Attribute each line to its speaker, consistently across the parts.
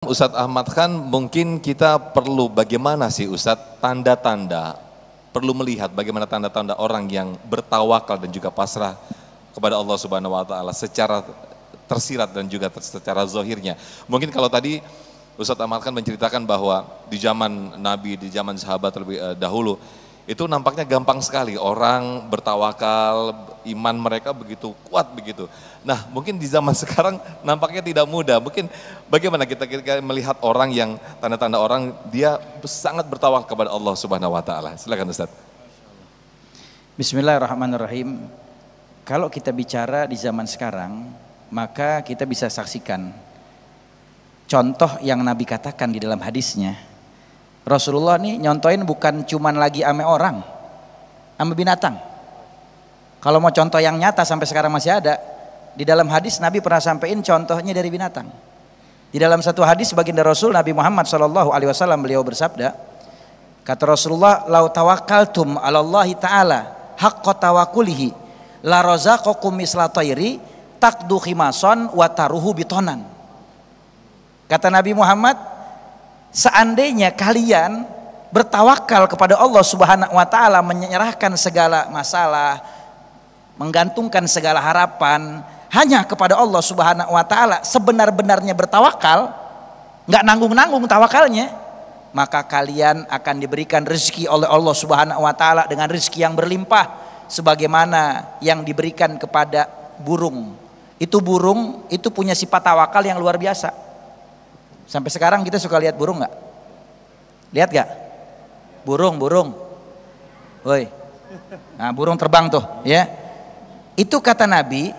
Speaker 1: Ustadz Ahmad Khan, mungkin kita perlu bagaimana sih Ustadz tanda-tanda, perlu melihat bagaimana tanda-tanda orang yang bertawakal dan juga pasrah kepada Allah Subhanahu wa taala secara tersirat dan juga secara zahirnya. Mungkin kalau tadi Ustadz Ahmad Khan menceritakan bahwa di zaman Nabi, di zaman sahabat terlebih dahulu, itu nampaknya gampang sekali orang bertawakal, iman mereka begitu kuat begitu. Nah mungkin di zaman sekarang nampaknya tidak mudah. Mungkin bagaimana kita melihat orang yang tanda-tanda orang dia sangat bertawakal kepada Allah Subhanahu wa taala. Silakan Ustaz.
Speaker 2: Bismillahirrahmanirrahim. Kalau kita bicara di zaman sekarang, maka kita bisa saksikan contoh yang Nabi katakan di dalam hadisnya. Rasulullah nih nyontoin bukan cuman lagi ame orang, ame binatang. Kalau mau contoh yang nyata sampai sekarang masih ada, di dalam hadis Nabi pernah sampaikan contohnya dari binatang. Di dalam satu hadis baginda Rasul Nabi Muhammad SAW beliau bersabda, kata Rasulullah, "Lau tawakkaltum 'alallahi ta'ala haqqa tawakkulihi la razaqakum misla tayri taqdu khimason wa taruhu bitonan." Kata Nabi Muhammad, seandainya kalian bertawakal kepada Allah Subhanahu wa taala, menyerahkan segala masalah, menggantungkan segala harapan hanya kepada Allah Subhanahu wa taala, sebenar-benarnya bertawakal, nggak nanggung-nanggung tawakalnya, maka kalian akan diberikan rezeki oleh Allah Subhanahu wa taala dengan rezeki yang berlimpah sebagaimana yang diberikan kepada burung. Itu burung itu punya sifat tawakal yang luar biasa. Sampai sekarang kita suka lihat burung nggak? Lihat nggak? Burung. Woi. Nah, burung terbang tuh, ya. Itu kata Nabi,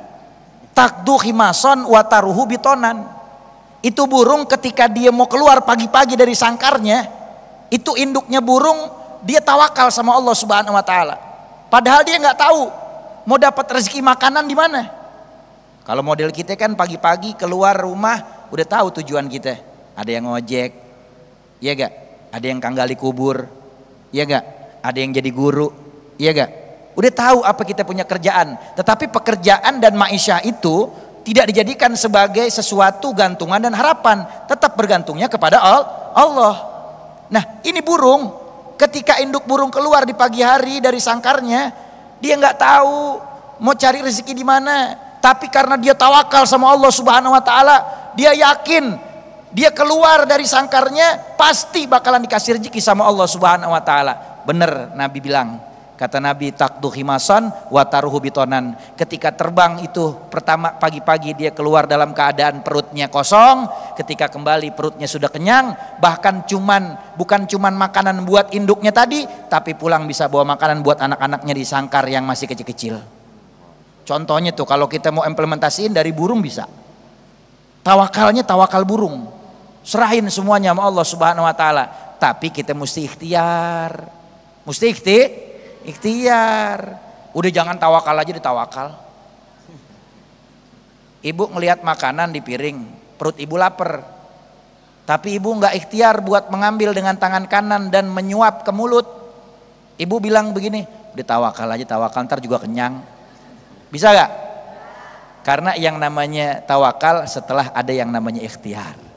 Speaker 2: takdu khimason wa taruhu bitonan. Itu burung ketika dia mau keluar pagi-pagi dari sangkarnya, itu induknya burung, dia tawakal sama Allah Subhanahu wa taala. Padahal dia nggak tahu mau dapat rezeki makanan di mana. Kalau model kita kan pagi-pagi keluar rumah udah tahu tujuan kita. Ada yang ngojek, ya gak? Ada yang kanggali kubur, ya gak? Ada yang jadi guru, ya gak? Udah tahu apa kita punya kerjaan. Tetapi pekerjaan dan maisha itu tidak dijadikan sebagai sesuatu gantungan dan harapan, tetap bergantungnya kepada Allah. Nah ini burung, ketika induk burung keluar di pagi hari dari sangkarnya, dia nggak tahu mau cari rezeki di mana, tapi karena dia tawakal sama Allah Subhanahu wa taala, dia yakin dia keluar dari sangkarnya pasti bakalan dikasih rezeki sama Allah Subhanahu wa taala. Bener Nabi bilang, kata Nabi, takdu khimasan wa taruhu bitonan. Ketika terbang itu pertama pagi-pagi dia keluar dalam keadaan perutnya kosong, ketika kembali perutnya sudah kenyang, bahkan bukan cuman makanan buat induknya tadi, tapi pulang bisa bawa makanan buat anak-anaknya di sangkar yang masih kecil-kecil. Contohnya tuh kalau kita mau implementasiin dari burung bisa. Tawakalnya tawakal burung. Serahin semuanya sama Allah Subhanahu wa taala. Tapi kita mesti ikhtiar. Mesti ikhtiar. Udah jangan tawakal aja ditawakal. Ibu ngelihat makanan di piring, perut ibu lapar. Tapi ibu nggak ikhtiar buat mengambil dengan tangan kanan dan menyuap ke mulut. Ibu bilang begini, udah tawakal aja, tawakal ntar juga kenyang. Bisa gak? Karena yang namanya tawakal setelah ada yang namanya ikhtiar.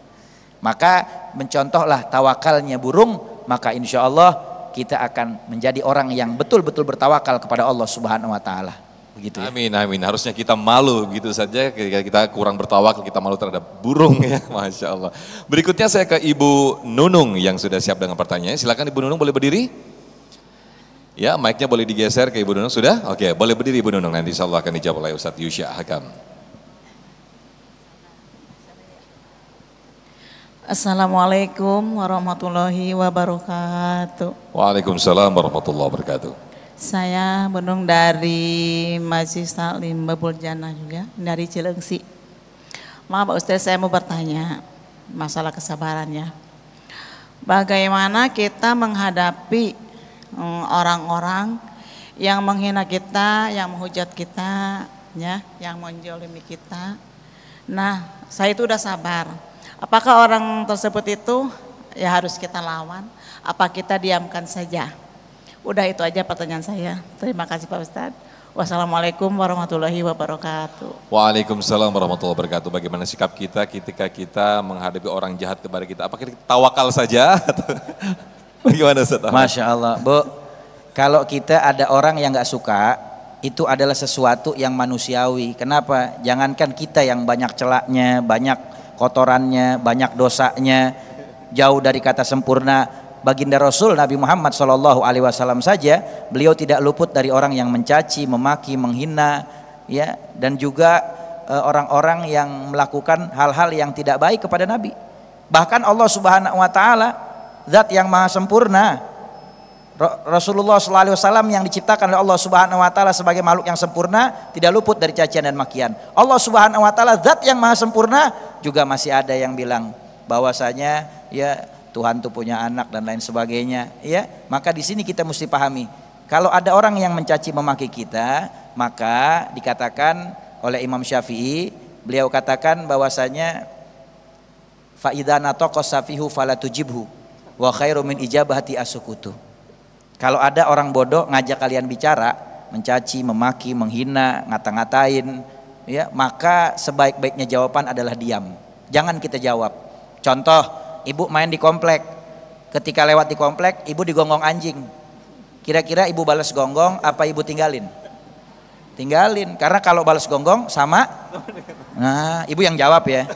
Speaker 2: Maka mencontohlah tawakalnya burung, maka insya Allah kita akan menjadi orang yang betul-betul bertawakal kepada Allah Subhanahu wa taala. Begitu ya.
Speaker 1: Amin. Harusnya kita malu gitu saja ketika kita kurang bertawakal, kita malu terhadap burung ya. Masya Allah. Berikutnya saya ke Ibu Nunung yang sudah siap dengan pertanyaannya. Silakan Ibu Nunung, boleh berdiri? Ya, mic-nya boleh digeser ke Ibu Nunung, sudah? Oke, boleh berdiri Ibu Nunung, nanti insya Allah akan dijawab oleh Ustadz Yusya Hakam.
Speaker 3: Assalamualaikum warahmatullahi wabarakatuh.
Speaker 1: Waalaikumsalam warahmatullahi wabarakatuh.
Speaker 3: Saya Benung dari Masjid Salim Babul Jannah juga, dari Cilengsi. Maaf Pak Ustaz, saya mau bertanya masalah kesabarannya. Bagaimana kita menghadapi orang-orang yang menghina kita, yang menghujat kita, ya, yang menjolimi kita. Nah, saya itu udah sabar. Apakah orang tersebut itu ya harus kita lawan? Apa kita diamkan saja? Udah itu aja pertanyaan saya. Terima kasih Pak Ustadz. Wassalamualaikum warahmatullahi wabarakatuh.
Speaker 1: Waalaikumsalam warahmatullahi wabarakatuh. Bagaimana sikap kita ketika kita menghadapi orang jahat kepada kita? Apakah kita tawakal saja? Bagaimana Ustaz?
Speaker 2: Masya Allah, Bu. Kalau kita ada orang yang nggak suka, itu adalah sesuatu yang manusiawi. Kenapa? Jangankan kita yang banyak celaknya, banyak kotorannya, banyak dosanya, jauh dari kata sempurna. Baginda Rasul Nabi Muhammad SAW saja, beliau tidak luput dari orang yang mencaci, memaki, menghina, ya, dan juga orang-orang yang melakukan hal-hal yang tidak baik kepada Nabi. Bahkan Allah Subhanahu Wa Taala, Zat yang Maha Sempurna, Rasulullah SAW yang diciptakan oleh Allah Subhanahu Wa Taala sebagai makhluk yang sempurna, tidak luput dari cacian dan makian. Allah Subhanahu Wa Taala, Zat yang Maha Sempurna, juga masih ada yang bilang bahwasanya ya Tuhan tuh punya anak dan lain sebagainya, ya. Maka di sini kita mesti pahami, kalau ada orang yang mencaci memaki kita, maka dikatakan oleh Imam Syafi'i, beliau katakan bahwasanya fa idza nataqa safihu fala tujibhu wa khairu min ijabati asukutu. Kalau ada orang bodoh ngajak kalian bicara, mencaci, memaki, menghina, ngata-ngatain, ya, maka sebaik-baiknya jawaban adalah diam. Jangan kita jawab. Contoh, ibu main di komplek, ketika lewat di komplek ibu digonggong anjing, kira-kira ibu balas gonggong apa ibu tinggalin? Tinggalin, karena kalau balas gonggong sama, nah ibu yang jawab ya.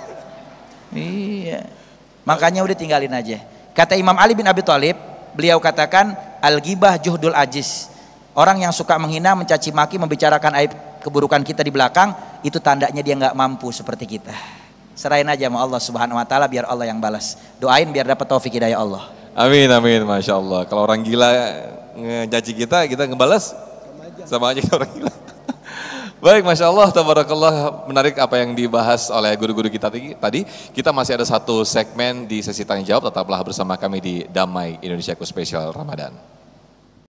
Speaker 2: Iya, makanya udah tinggalin aja. Kata Imam Ali bin Abi Thalib, beliau katakan al-ghibah juhdul ajiz, orang yang suka menghina, mencaci maki, membicarakan aib keburukan kita di belakang, itu tandanya dia nggak mampu seperti kita. Serahin aja sama Allah Subhanahu Wa Taala, biar Allah yang balas. Doain biar dapat taufik hidayah Allah.
Speaker 1: Amin, amin, Masya Allah. Kalau orang gila ngejaci kita ngebalas sama aja orang gila. Baik, Masya Allah, tabarakallah, menarik apa yang dibahas oleh guru-guru kita tadi. Kita masih ada satu segmen di sesi tanya jawab, tetaplah bersama kami di Damai Indonesiaku Spesial Ramadan.